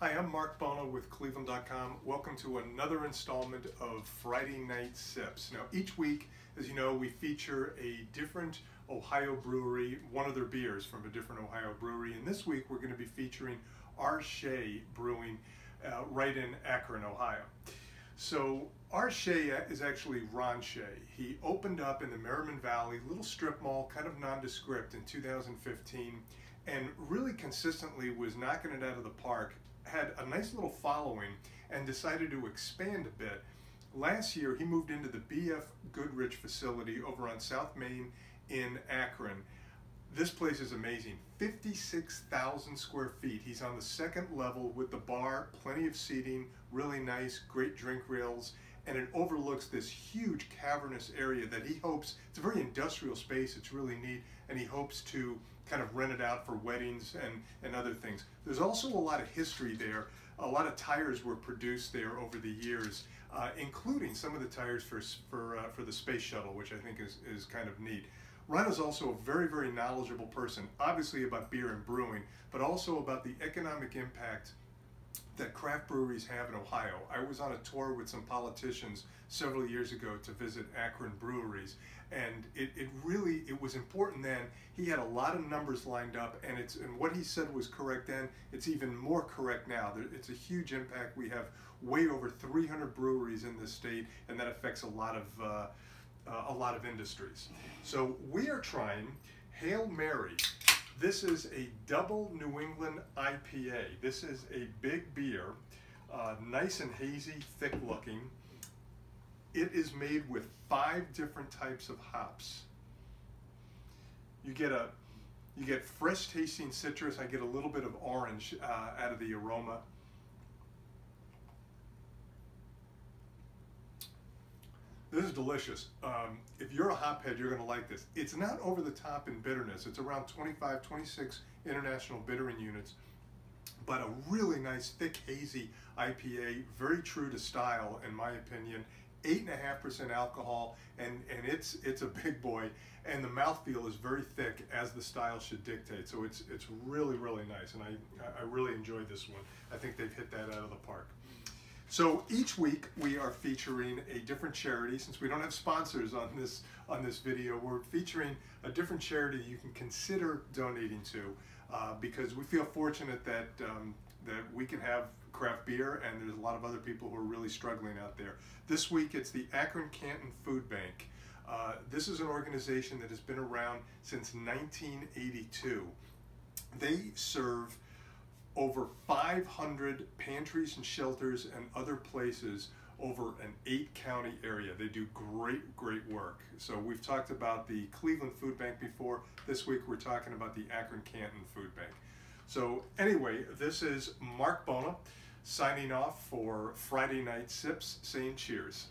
Hi, I'm r-shea-brewing with cleveland.com. Welcome to another installment of Friday Night Sips. Now, each week, as you know, we feature a different Ohio brewery, one of their beers from a different Ohio brewery. And this week, we're going to be featuring r-shea-brewing right in Akron, Ohio. So r-shea is actually Ron Shea. He opened up in the Merriman Valley, little strip mall, kind of nondescript in 2015, and really consistently was knocking it out of the park. Had a nice little following and decided to expand a bit. Last year he moved into the BF Goodrich facility over on South Main in Akron. This place is amazing, 56,000 square feet. He's on the second level with the bar, plenty of seating, really nice, great drink rails, and it overlooks this huge cavernous area that he hopes, it's a very industrial space, it's really neat, and he hopes to kind of rent it out for weddings and other things. There's also a lot of history there. A lot of tires were produced there over the years, including some of the tires for the space shuttle, which I think is kind of neat. Ron is also a very, very knowledgeable person, obviously about beer and brewing, but also about the economic impact that craft breweries have in Ohio. I was on a tour with some politicians several years ago to visit Akron breweries, and it was important then. He had a lot of numbers lined up, and what he said was correct then, it's even more correct now. It's a huge impact. We have way over 300 breweries in this state, and that affects a lot of industries. So we are trying Hail Mary. This is a double New England IPA. This is a big beer, nice and hazy, thick looking. It is made with 5 different types of hops. You get fresh tasting citrus. I get a little bit of orange out of the aroma. This is delicious. If you're a hophead, you're going to like this. It's not over the top in bitterness. It's around 25, 26 international bittering units, but a really nice, thick, hazy IPA, very true to style, in my opinion. 8.5% alcohol, and it's a big boy, and the mouthfeel is very thick, as the style should dictate. So it's really, really nice, and I really enjoyed this one. I think they've hit that out of the park. So each week we are featuring a different charity. Since we don't have sponsors on this video, we're featuring a different charity you can consider donating to, because we feel fortunate that we can have craft beer, and there's a lot of other people who are really struggling out there. This week it's the Akron Canton Food Bank. This is an organization that has been around since 1982. They serve over 500 pantries and shelters and other places over an 8-county area. They do great, great work. So we've talked about the Cleveland Food Bank before. This week we're talking about the Akron Canton Food Bank. So anyway, this is r-shea-brewing signing off for Friday Night Sips, saying cheers.